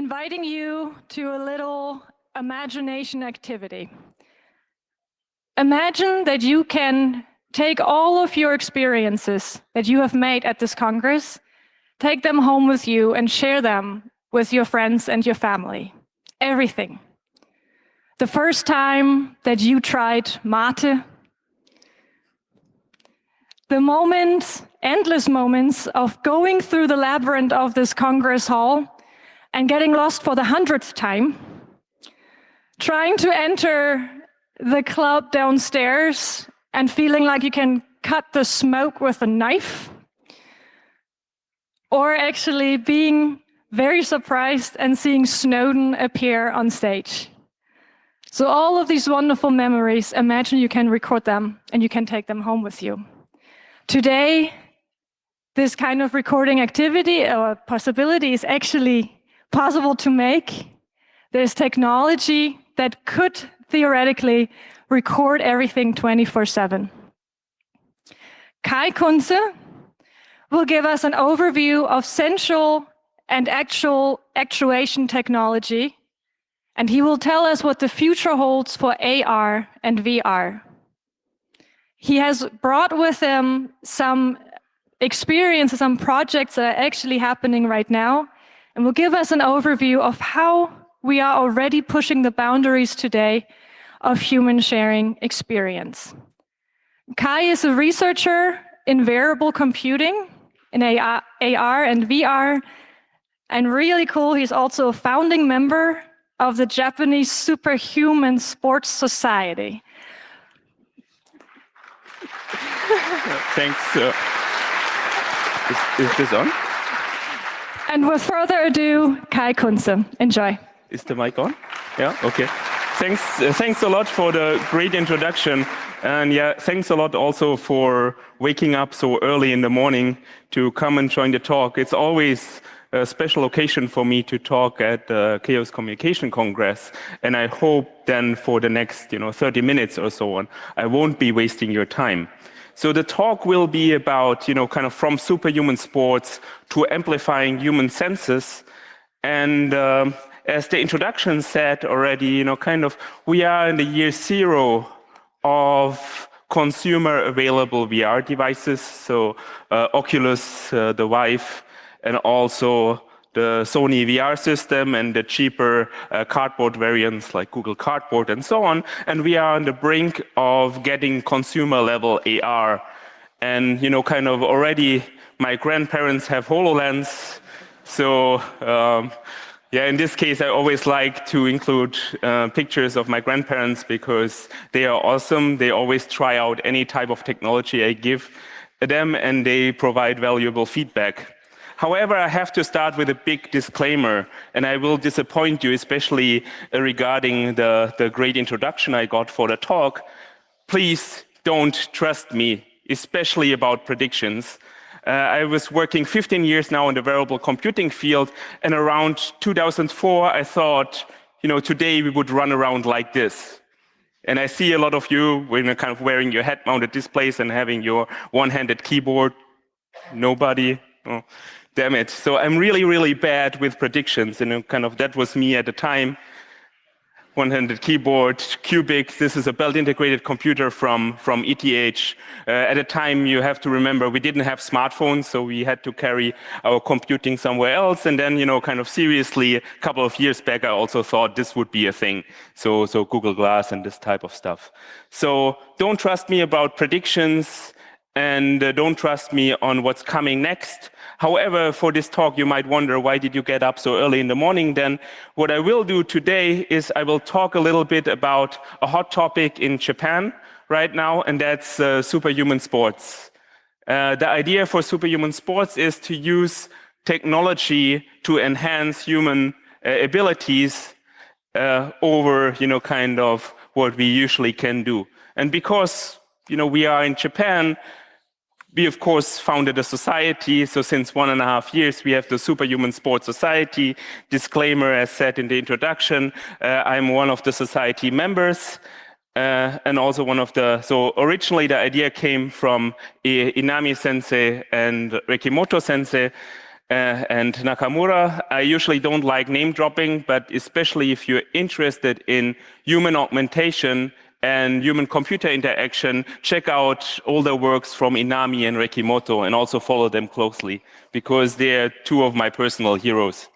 inviting you to a little imagination activity. Imagine that you can take all of your experiences that you have made at this Congress, take them home with you and share them with your friends and your family. Everything. The first time that you tried mate, the moments, endless moments of going through the labyrinth of this Congress hall and getting lost for the 100th time, trying to enter the club downstairs and feeling like you can cut the smoke with a knife, or actually being very surprised and seeing Snowden appear on stage. So all of these wonderful memories, imagine you can record them and you can take them home with you. Today, this kind of recording activity or possibility is actually possible to make. There's technology that could theoretically record everything 24/7. Kai Kunze will give us an overview of sensual and actual actuation technology, and he will tell us what the future holds for AR and VR. He has brought with him some experiences, some projects that are actually happening right now, and will give us an overview of how we are already pushing the boundaries today of human sharing experience. Kai is a researcher in wearable computing, in AR and VR, and really cool, he's also a founding member of the Japanese Superhuman Sports Society. Thanks. Is this on? And with further ado, Kai Kunze. Enjoy. Is the mic on? Yeah, okay. Thanks a lot for the great introduction. And yeah, thanks a lot also for waking up so early in the morning to come and join the talk. It's always a special occasion for me to talk at the Chaos Communication Congress. And I hope then for the next 30 minutes or so on, I won't be wasting your time. So the talk will be about, kind of from superhuman sports to amplifying human senses. And as the introduction said already, we are in the year 0 of consumer available VR devices. So Oculus, the Vive, and also the Sony VR system and the cheaper cardboard variants like Google Cardboard and so on. And we are on the brink of getting consumer level AR. And, already my grandparents have HoloLens. So, in this case, I always like to include pictures of my grandparents because they are awesome. They always try out any type of technology I give them, and they provide valuable feedback. However, I have to start with a big disclaimer, and I will disappoint you, especially regarding the great introduction I got for the talk. Please don't trust me, especially about predictions. I was working 15 years now in the wearable computing field, and around 2004, I thought, today we would run around like this. And I see a lot of you when you're kind of wearing your head-mounted displays and having your one-handed keyboard. Nobody. Oh, damn it. So I'm really, really bad with predictions, and that was me at the time. One-handed keyboard, Cubic. This is a belt-integrated computer from ETH. At the time, you have to remember, we didn't have smartphones, so we had to carry our computing somewhere else. And then, seriously, a couple of years back, I also thought this would be a thing. So Google Glass and this type of stuff. So don't trust me about predictions, and don't trust me on what's coming next. However, for this talk, you might wonder, why did you get up so early in the morning then? What I will do today is I will talk a little bit about a hot topic in Japan right now, and that's superhuman sports. The idea for superhuman sports is to use technology to enhance human abilities over, what we usually can do. And because, we are in Japan, we, of course, founded a society. So since 1.5 years, we have the Superhuman Sports Society. Disclaimer, as said in the introduction, I'm one of the society members. And also so originally the idea came from Inami Sensei and Rekimoto Sensei. and Nakamura. I usually don't like name dropping, but especially if you're interested in human augmentation and human-computer interaction, check out all the works from Inami and Rekimoto and also follow them closely because they're two of my personal heroes.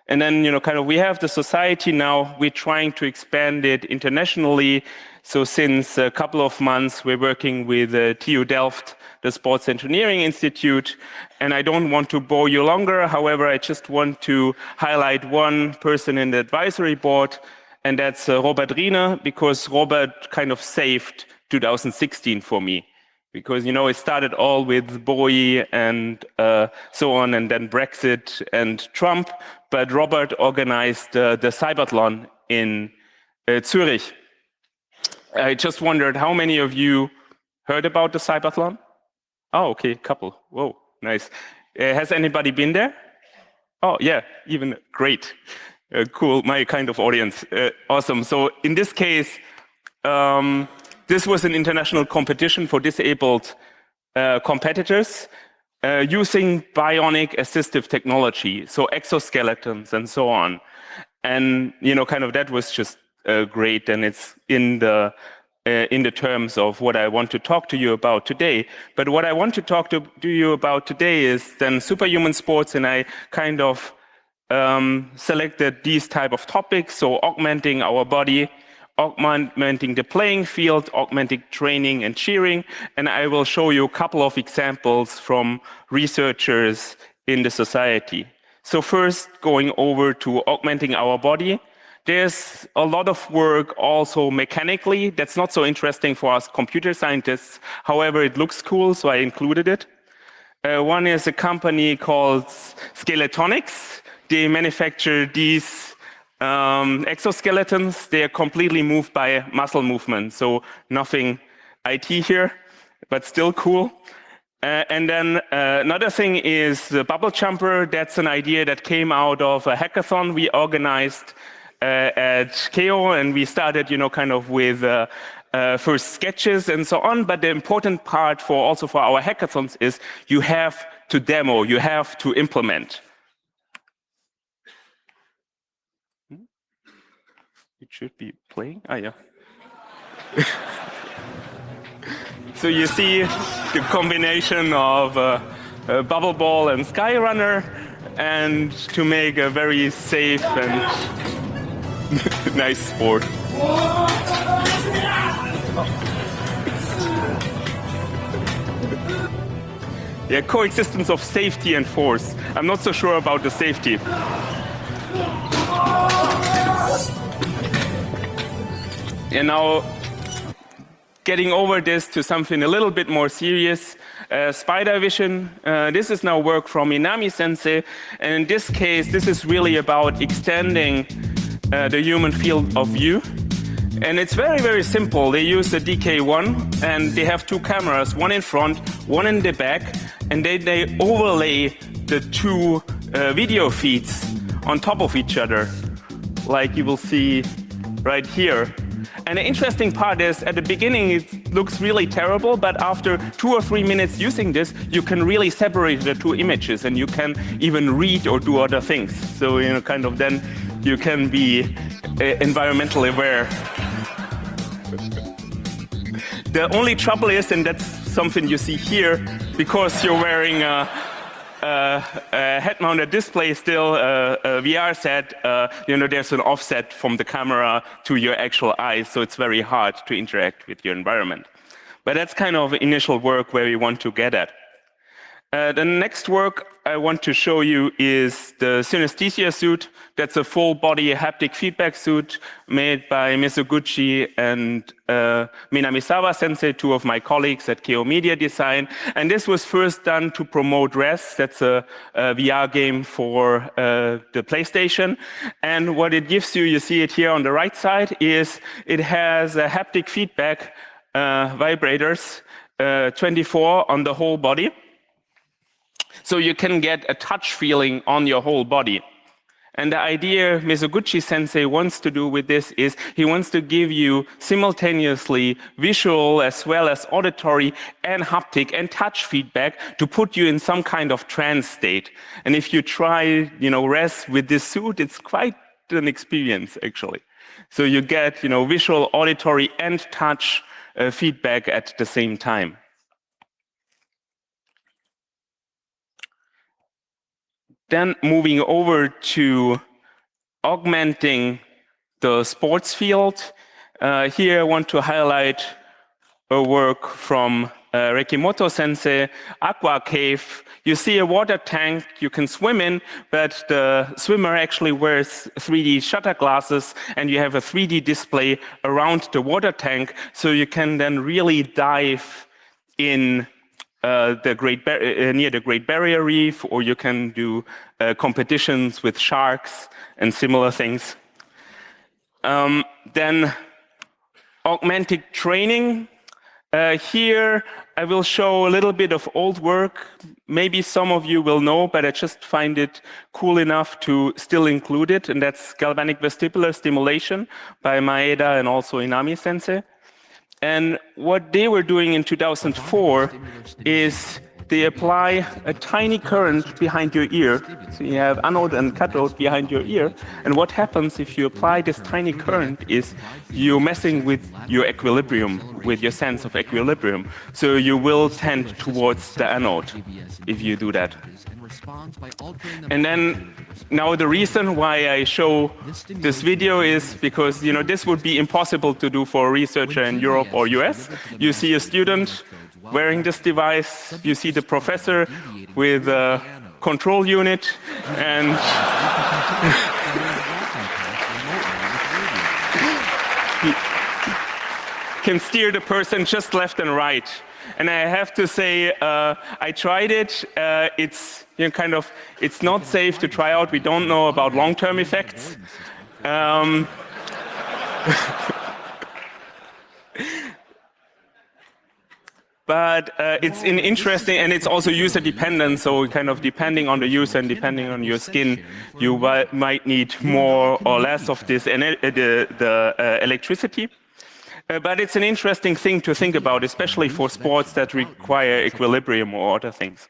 And then, we have the society now. We're trying to expand it internationally. So since a couple of months, we're working with TU Delft, the Sports Engineering Institute. And I don't want to bore you longer. However, I just want to highlight one person in the advisory board, and that's Robert Riener, because Robert kind of saved 2016 for me. Because, it started all with Bowie and so on, and then Brexit and Trump. But Robert organized the Cyberthlon in Zurich. I just wondered, how many of you heard about the Cyberthlon? Oh, okay, a couple. Whoa, nice. Has anybody been there? Oh, yeah, even great. Cool, my kind of audience. Awesome. So in this case, this was an international competition for disabled competitors using bionic assistive technology, so exoskeletons and so on. And that was just great, and it's in the terms of what I want to talk to you about today. But what I want to talk to you about today is then Superhuman Sports, and I kind of selected these type of topics, so augmenting our body, augmenting the playing field, augmenting training and cheering, and I will show you a couple of examples from researchers in the society. So first, going over to augmenting our body, there's a lot of work also mechanically that's not so interesting for us computer scientists. However, it looks cool, so I included it. One is a company called Skeletonics. They manufacture these exoskeletons. They are completely moved by muscle movement, so nothing IT here, but still cool. And then another thing is the bubble jumper. That's an idea that came out of a hackathon we organized at KO, and we started, with first sketches and so on. But the important part also for our hackathons is you have to demo, you have to implement. It should be playing. Ah, yeah. So you see the combination of bubble ball and skyrunner, and to make a very safe and nice sport. Yeah, coexistence of safety and force. I'm not so sure about the safety. And now, getting over this to something a little bit more serious, spider vision. This is now work from Inami Sensei, and in this case, this is really about extending the human field of view. And it's very, very simple. They use the DK1, and they have two cameras, one in front, one in the back, and they overlay the two video feeds on top of each other, like you will see right here. And the interesting part is, at the beginning, it looks really terrible, but after 2 or 3 minutes using this, you can really separate the two images, and you can even read or do other things. So, then you can be environmentally aware. The only trouble is, and that's something you see here, because you're wearing a head-mounted display still, a VR set, there's an offset from the camera to your actual eyes, so it's very hard to interact with your environment. But that's kind of initial work where we want to get at. The next work I want to show you is the Synesthesia Suit. That's a full-body haptic feedback suit made by Mizoguchi and Minamisawa Sensei, two of my colleagues at KO Media Design. And this was first done to promote Rest. That's a VR game for the PlayStation. And what it gives you see it here on the right side, is it has a haptic feedback vibrators, 24 on the whole body. So you can get a touch feeling on your whole body. And the idea Mizoguchi-sensei wants to do with this is he wants to give you simultaneously visual as well as auditory and haptic and touch feedback to put you in some kind of trance state. And if you try, rest with this suit, it's quite an experience, actually. So you get, visual, auditory, and touch feedback at the same time. Then moving over to augmenting the sports field. Here I want to highlight a work from Rekimoto Sensei, Aqua Cave. You see a water tank you can swim in, but the swimmer actually wears 3D shutter glasses, and you have a 3D display around the water tank, so you can then really dive in near the Great Barrier Reef, or you can do competitions with sharks and similar things. Then augmented training. Here I will show a little bit of old work. Maybe some of you will know, but I just find it cool enough to still include it, and that's Galvanic Vestibular Stimulation by Maeda and also Inami Sensei. And what they were doing in 2004 is they apply a tiny current behind your ear. So you have anode and cathode behind your ear. And what happens if you apply this tiny current is you're messing with your equilibrium, with your sense of equilibrium. So you will tend towards the anode if you do that. And then now the reason why I show this video is because this would be impossible to do for a researcher in Europe or US. You see a student wearing this device, you see the professor with a control unit, and he can steer the person just left and right. And I have to say, I tried it. It's it's not safe to try out. We don't know about long-term effects. But it's interesting, and it's also user dependent. So kind of depending on the user and depending on your skin, you might need more or less of this electricity. But it's an interesting thing to think about, especially for sports that require equilibrium or other things.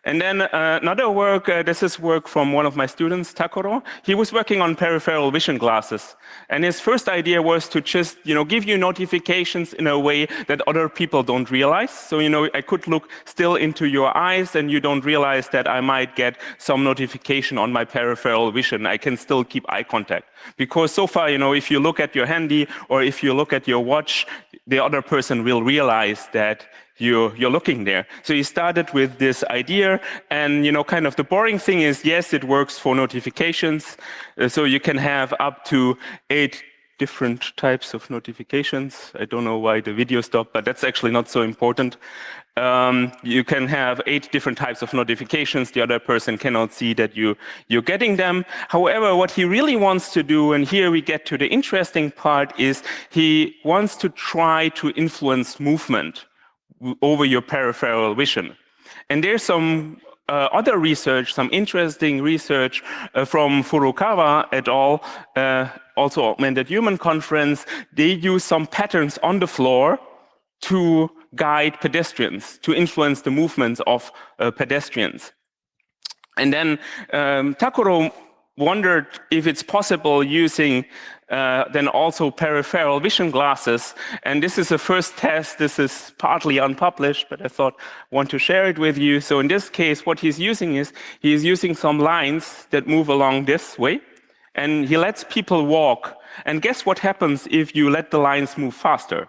And then another work, this is work from one of my students, Takuro. He was working on peripheral vision glasses. And his first idea was to just, give you notifications in a way that other people don't realize. So, I could look still into your eyes and you don't realize that I might get some notification on my peripheral vision. I can still keep eye contact. Because so far, if you look at your handy or if you look at your watch, the other person will realize that you're looking there. So he started with this idea, and kind of the boring thing is, yes, it works for notifications. So you can have up to 8 different types of notifications. I don't know why the video stopped, but that's actually not so important. You can have 8 different types of notifications. The other person cannot see that you're getting them. However, what he really wants to do, and here we get to the interesting part, is he wants to try to influence movement over your peripheral vision. And there's some other research, some interesting research from Furukawa et al., also Augmented Human Conference. They use some patterns on the floor to guide pedestrians, to influence the movements of pedestrians. And then Takuro wondered if it's possible using then also peripheral vision glasses. And this is a first test. This is partly unpublished, but I thought I want to share it with you. So in this case, what he's using is he's using some lines that move along this way, and he lets people walk. And guess what happens if you let the lines move faster?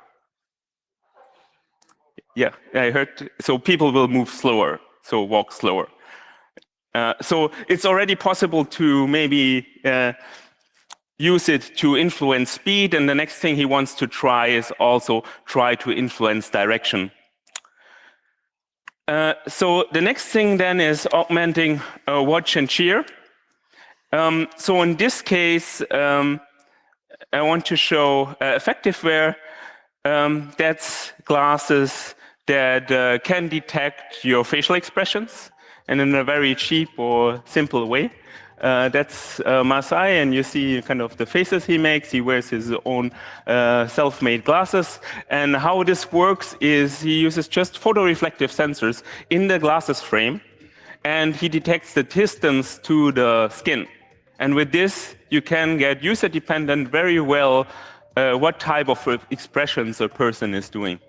Yeah, I heard. So people will move slower, so walk slower. So it's already possible to maybe use it to influence speed, and the next thing he wants to try is also try to influence direction. So the next thing then is augmenting watch and cheer. So in this case, I want to show effective wear. That's glasses that can detect your facial expressions, and in a very cheap or simple way. That's Masai, and you see kind of the faces he makes. He wears his own self-made glasses. And how this works is he uses just photoreflective sensors in the glasses frame, and he detects the distance to the skin. And with this, you can get user-dependent very well what type of expressions a person is doing.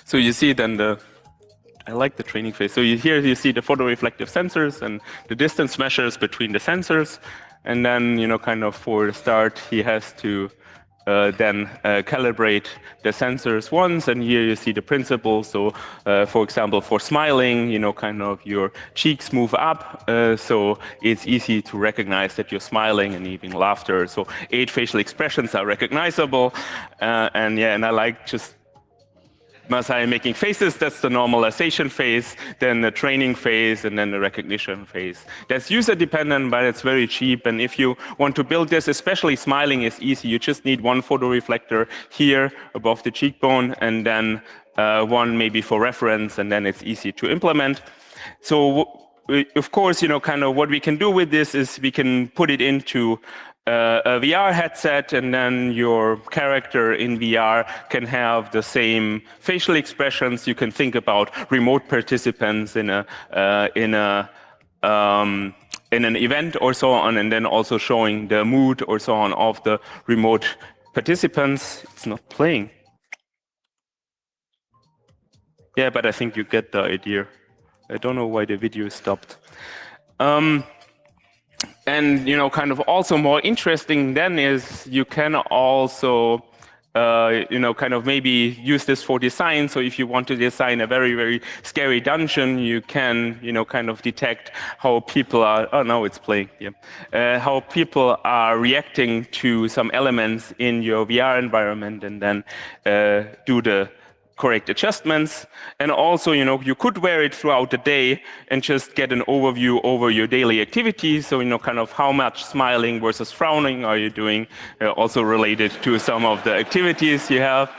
So you see then I like the training phase. So here you see the photoreflective sensors and the distance measures between the sensors. And then, kind of for the start, he has to then calibrate the sensors once. And here you see the principle. So, for example, for smiling, kind of your cheeks move up. So it's easy to recognize that you're smiling, and even laughter. So 8 facial expressions are recognizable. And I like just Masai making faces. That's the normalization phase, then the training phase, and then the recognition phase. That's user dependent, but it's very cheap. And if you want to build this, especially smiling is easy. You just need one photoreflector here above the cheekbone, and then one maybe for reference, and then it's easy to implement. So of course, kind of what we can do with this is we can put it into a VR headset, and then your character in VR can have the same facial expressions. You can think about remote participants in an event or so on, and then also showing the mood or so on of the remote participants. It's not playing. Yeah, but I think you get the idea. I don't know why the video stopped. And kind of also more interesting then is you can also kind of maybe use this for design. So if you want to design a very, very scary dungeon, you can kind of detect how people are. Oh, now it's playing. Yeah, how people are reacting to some elements in your VR environment, and then do the correct adjustments. And also, you could wear it throughout the day and just get an overview over your daily activities. So, kind of how much smiling versus frowning are you doing, also related to some of the activities you have.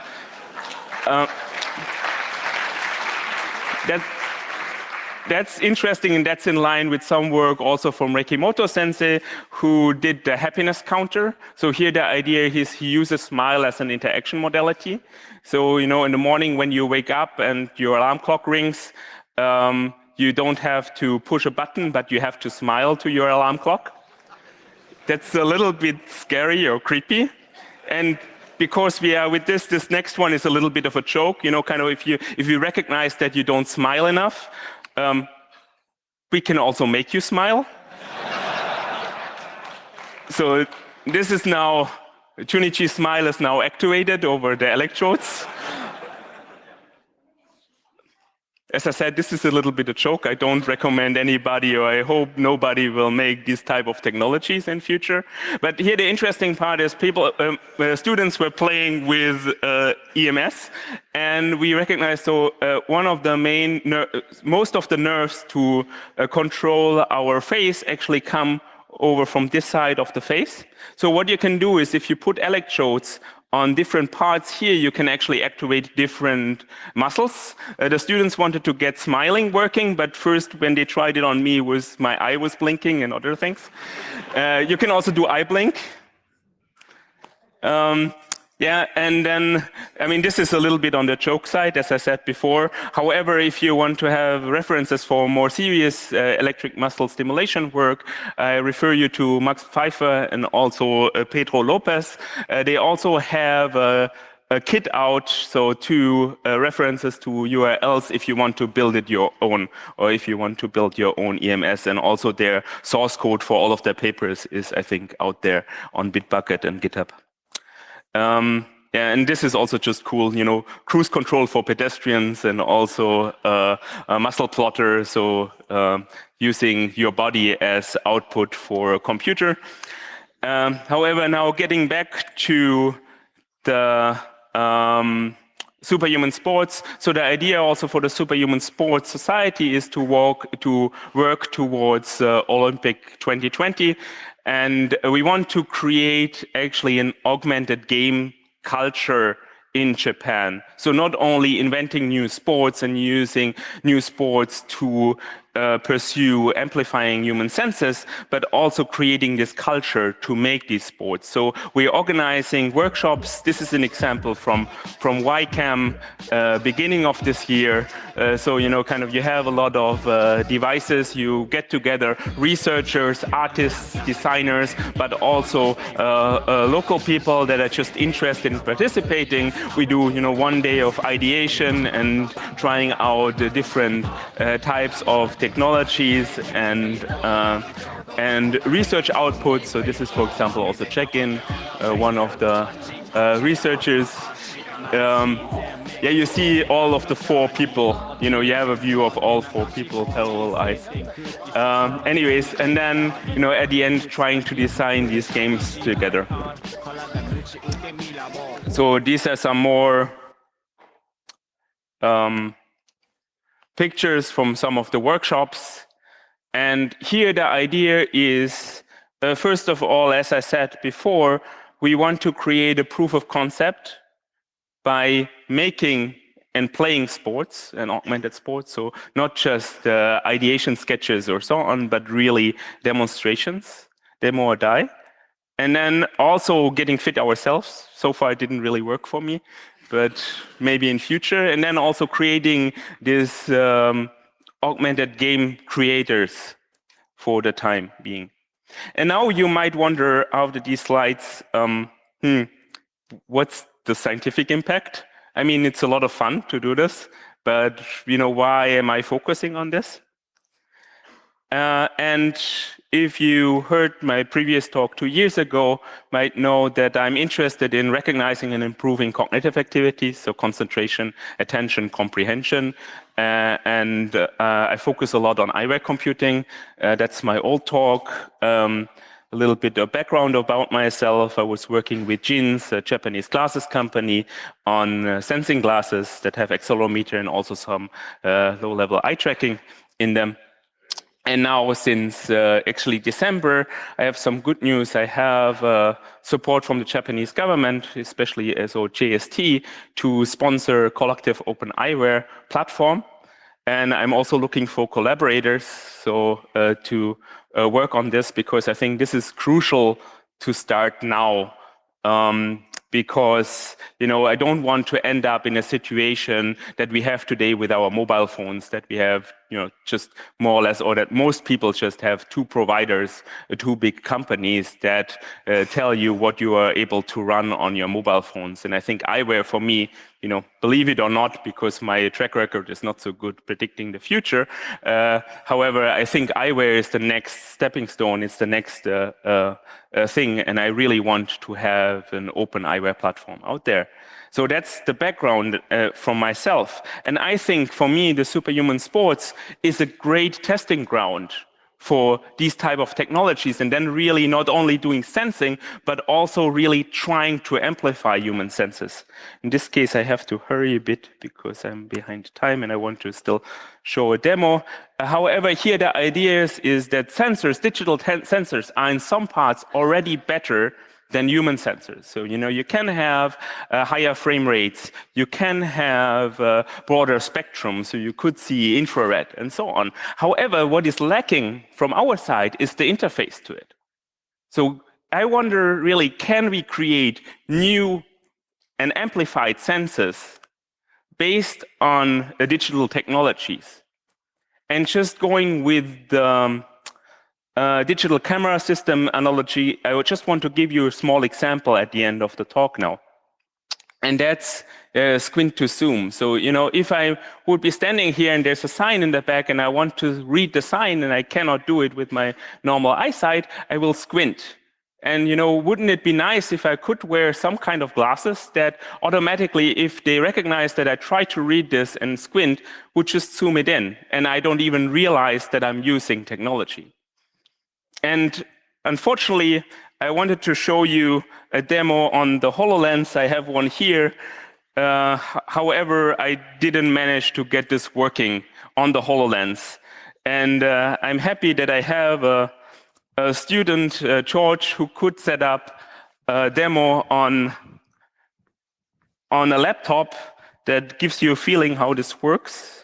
That's interesting, and that's in line with some work also from Reikimoto Sensei, who did the happiness counter. So here the idea is he uses smile as an interaction modality. So, in the morning when you wake up and your alarm clock rings, you don't have to push a button, but you have to smile to your alarm clock. That's a little bit scary or creepy. And because we are with this next one is a little bit of a joke, kind of if you recognize that you don't smile enough, we can also make you smile. So this is now, Junichi's smile is now activated over the electrodes. As I said, this is a little bit a joke. I don't recommend anybody, or I hope nobody will make these type of technologies in future. But here the interesting part is students were playing with EMS, and we recognized one of the main, most of the nerves to control our face actually come over from this side of the face. So what you can do is if you put electrodes on different parts here, you can actually activate different muscles. The students wanted to get smiling working, but first when they tried it on me, my eye was blinking and other things. You can also do eye blink. And then, this is a little bit on the joke side, as I said before. However, if you want to have references for more serious electric muscle stimulation work, I refer you to Max Pfeiffer and also Pedro Lopez. They also have a kit out, so 2 references to URLs if you want to build it your own, or if you want to build your own EMS. And also their source code for all of their papers is, I think, out there on Bitbucket and GitHub. And this is also just cool, cruise control for pedestrians, and also a muscle plotter, so using your body as output for a computer. However, now getting back to the Superhuman Sports. So the idea also for the Superhuman Sports Society is to work towards Olympic 2020. And we want to create actually an augmented game culture in Japan. So not only inventing new sports and using new sports to pursue amplifying human senses, but also creating this culture to make these sports. So we're organizing workshops. This is an example from YCAM, beginning of this year. So, kind of you have a lot of devices. You get together researchers, artists, designers, but also local people that are just interested in participating. We do, 1 day of ideation and trying out the different types of technologies and research outputs. So this is, for example, also check-in, one of the researchers. You see all of the 4 people. You have a view of all 4 people, parallel eyes. Anyways, and then, at the end, trying to design these games together. So these are some more pictures from some of the workshops. And here the idea is, first of all, as I said before, we want to create a proof of concept by making and playing sports and augmented sports. So not just ideation sketches or so on, but really demonstrations, demo or die. And then also getting fit ourselves. So far it didn't really work for me, but maybe in future. And then also creating this augmented game creators for the time being. And now you might wonder, after these slides, what's the scientific impact? I mean, it's a lot of fun to do this, but why am I focusing on this? And if you heard my previous talk 2 years ago, might know that I'm interested in recognizing and improving cognitive activities, so concentration, attention, comprehension, and I focus a lot on eyewear computing. That's my old talk. A little bit of background about myself. I was working with Jins, a Japanese glasses company, on sensing glasses that have accelerometer and also some low-level eye tracking in them. And now, since actually December, I have some good news. I have support from the Japanese government, especially JST, to sponsor a collective open eyewear platform. And I'm also looking for collaborators to work on this, because I think this is crucial to start now. Because I don't want to end up in a situation that we have today with our mobile phones, that we have just more or less, or that most people just have 2 providers, 2 big companies that tell you what you are able to run on your mobile phones. And I think eyewear, for me, believe it or not, because my track record is not so good predicting the future. However, I think eyewear is the next stepping stone. It's the next thing, and I really want to have an open eyewear platform out there. So that's the background from myself. And I think, for me, the Superhuman Sports is a great testing ground for these type of technologies, and then really not only doing sensing, but also really trying to amplify human senses. In this case, I have to hurry a bit because I'm behind time and I want to still show a demo. However, here the idea is that sensors, digital sensors, are in some parts already better than human sensors. So, you can have higher frame rates, you can have broader spectrum, so you could see infrared and so on. However, what is lacking from our side is the interface to it. So I wonder, really, can we create new and amplified senses based on digital technologies? And just going with the digital camera system analogy, I would just want to give you a small example at the end of the talk now. And that's Squint To Zoom. So, if I would be standing here and there's a sign in the back and I want to read the sign and I cannot do it with my normal eyesight, I will squint. And, wouldn't it be nice if I could wear some kind of glasses that automatically, if they recognize that I try to read this and squint, would just zoom it in, and I don't even realize that I'm using technology. And unfortunately, I wanted to show you a demo on the Hololens. I have one here. However, I didn't manage to get this working on the Hololens. And I'm happy that I have a student, George, who could set up a demo on a laptop that gives you a feeling how this works.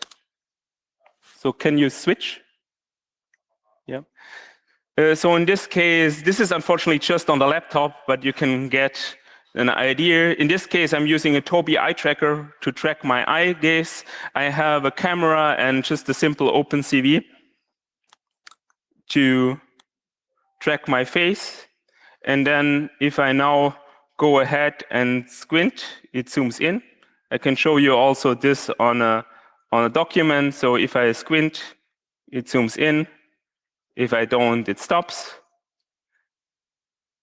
So can you switch? So in this case, this is unfortunately just on the laptop, but you can get an idea. In this case, I'm using a Tobii Eye Tracker to track my eye gaze. I have a camera and just a simple OpenCV to track my face. And then if I now go ahead and squint, it zooms in. I can show you also this on a document. So if I squint, it zooms in. If I don't, it stops.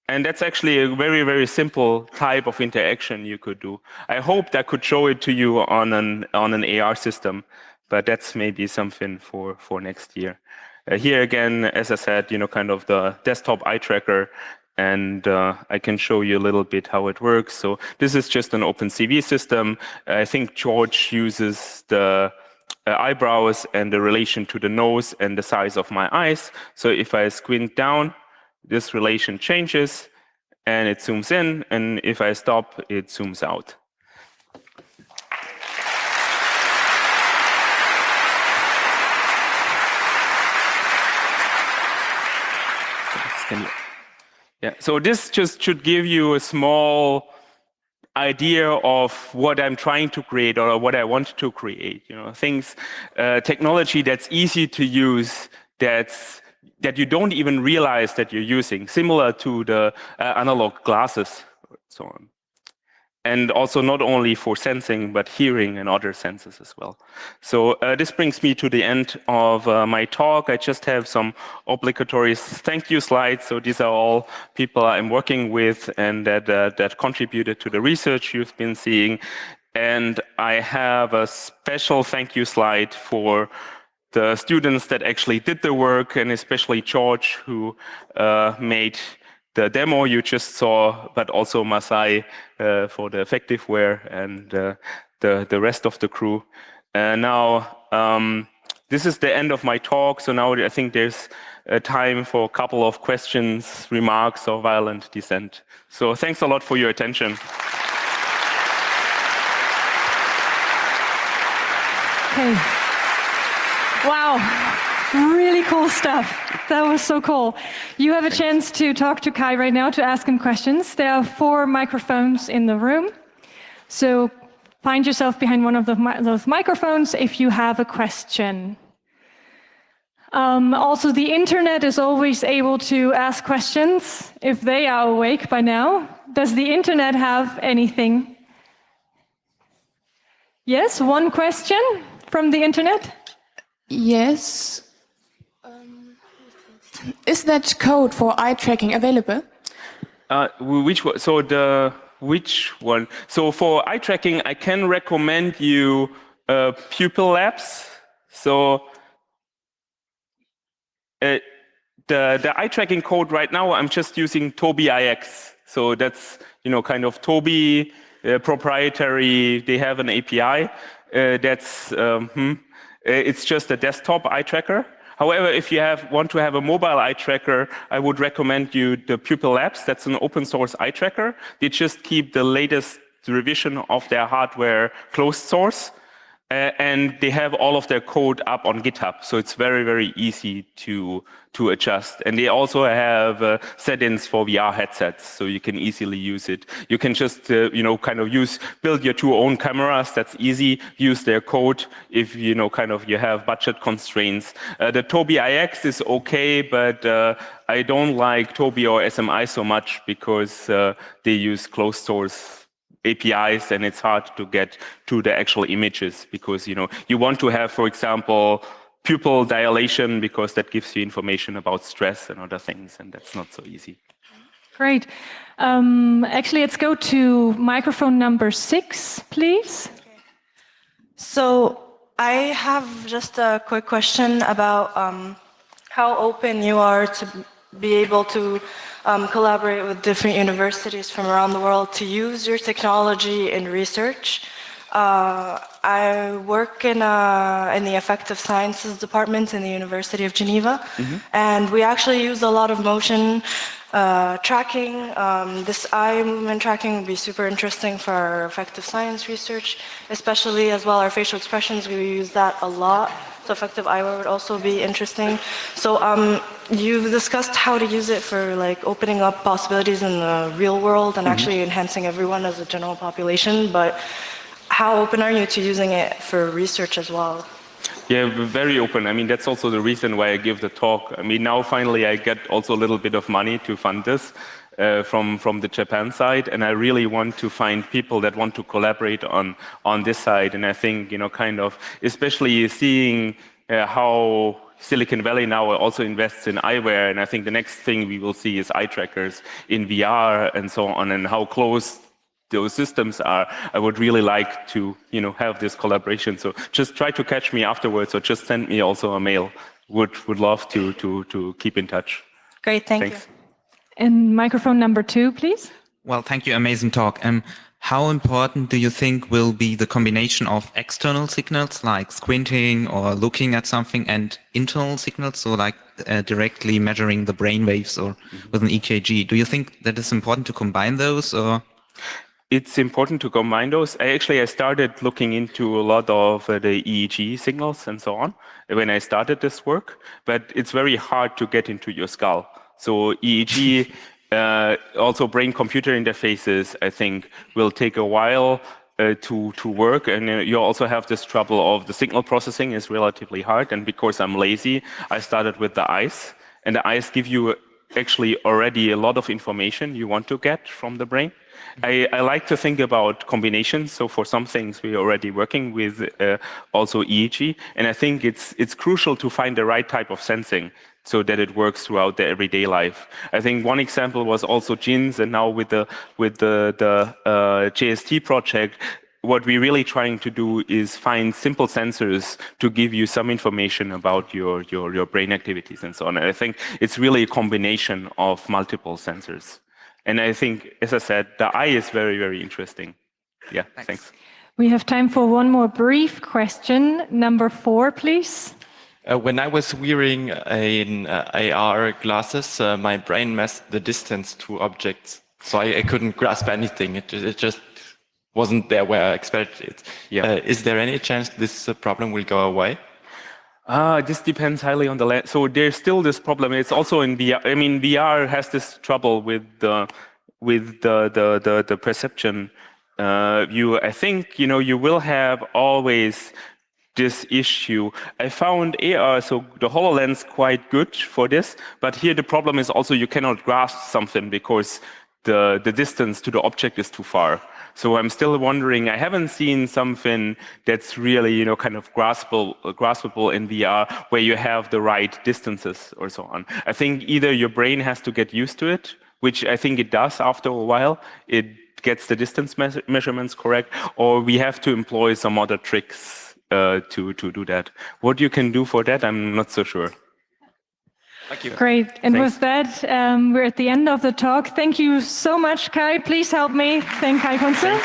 And that's actually a very, very simple type of interaction you could do. I hoped I could show it to you on an AR system, but that's maybe something for next year. Here again, as I said, kind of the desktop eye tracker, and I can show you a little bit how it works. So this is just an OpenCV system. I think George uses the eyebrows and the relation to the nose and the size of my eyes. So if I squint down, this relation changes and it zooms in, and if I stop, it zooms out. Yeah, so this just should give you a small idea of what I'm trying to create or what I want to create. Things, technology that's easy to use, that you don't even realize that you're using, similar to the analog glasses, and so on. And also not only for sensing, but hearing and other senses as well. So this brings me to the end of my talk. I just have some obligatory thank you slides. So these are all people I'm working with and that contributed to the research you've been seeing. And I have a special thank you slide for the students that actually did the work, and especially George, who made the demo you just saw, but also Masai for the effective wear, and the rest of the crew. Now, this is the end of my talk, so now I think there's time for a couple of questions, remarks, or violent dissent. So thanks a lot for your attention. Okay. Wow. Really cool stuff. That was so cool. You have a chance to talk to Kai right now to ask him questions. There are 4 microphones in the room. So find yourself behind one of those microphones if you have a question. Also, the internet is always able to ask questions if they are awake by now. Does the internet have anything? Yes, one question from the internet? Yes. Is that code for eye tracking available? Which one? Which one? So for eye tracking, I can recommend you Pupil Labs. So the eye tracking code right now, I'm just using Tobii IX. So that's kind of Tobii proprietary. They have an API. It's just a desktop eye tracker. However, if you want to have a mobile eye tracker, I would recommend you the Pupil Labs. That's an open source eye tracker. They just keep the latest revision of their hardware closed source. And they have all of their code up on GitHub. So it's very, very easy to adjust. And they also have settings for VR headsets, so you can easily use it. You can just, build your 2 own cameras. That's easy. Use their code if, you have budget constraints. The Tobii IX is okay, but I don't like Tobii or SMI so much because they use closed source APIs, and it's hard to get to the actual images because you want to have, for example, pupil dilation because that gives you information about stress and other things, and that's not so easy. Great. Actually, let's go to microphone number 6, please. Okay. So I have just a quick question about how open you are to be able to collaborate with different universities from around the world to use your technology in research. I work in the affective sciences department in the University of Geneva, and we actually use a lot of motion tracking. This eye movement tracking would be super interesting for our affective science research, especially as well our facial expressions. We use that a lot. So affective eyewear would also be interesting. So you've discussed how to use it for like opening up possibilities in the real world and actually enhancing everyone as a general population, but how open are you to using it for research as well? Yeah, very open. I mean, that's also the reason why I give the talk. I mean, now finally I get also a little bit of money to fund this from the Japan side, and I really want to find people that want to collaborate on this side. And I think, kind of, especially seeing how Silicon Valley now also invests in eyewear, and I think the next thing we will see is eye trackers in VR and so on, and how close those systems are. I would really like to, have this collaboration. So just try to catch me afterwards, or just send me also a mail. Would love to keep in touch. Great, thanks. You. And microphone number 2, please. Well, thank you. Amazing talk. How important do you think will be the combination of external signals like squinting or looking at something and internal signals, so like directly measuring the brain waves or with an EKG? Do you think that it's important to combine those, or? It's important to combine those. I started looking into a lot of the EEG signals and so on when I started this work, but it's very hard to get into your skull. So EEG, also brain-computer interfaces, I think, will take a while to work. And you also have this trouble of the signal processing is relatively hard. And because I'm lazy, I started with the eyes. And the eyes give you actually already a lot of information you want to get from the brain. I like to think about combinations. So for some things, we're already working with also EEG. And I think it's crucial to find the right type of sensing so that it works throughout the everyday life. I think one example was also GINS, and now with the JST project, what we're really trying to do is find simple sensors to give you some information about your brain activities and so on. And I think it's really a combination of multiple sensors. And I think, as I said, the eye is very, very interesting. Yeah, thanks. We have time for one more brief question. Number 4, please. When I was wearing an AR glasses, my brain messed the distance to objects. So I couldn't grasp anything. It just wasn't there where I expected it. Yeah. Is there any chance this problem will go away? This depends highly on the lens. So there's still this problem. It's also in VR. I mean, VR has this trouble with the perception view. I think you will have always this issue. I found AR, so the HoloLens, quite good for this. But here the problem is also you cannot grasp something because the distance to the object is too far. So I'm still wondering, I haven't seen something that's really, kind of graspable in VR where you have the right distances or so on. I think either your brain has to get used to it, which I think it does after a while. It gets the distance measurements correct, or we have to employ some other tricks to do that. What you can do for that, I'm not so sure. Thank you. Great. And Thanks. with that, we're at the end of the talk. Thank you so much, Kai. Please help me thank Kai Kunze.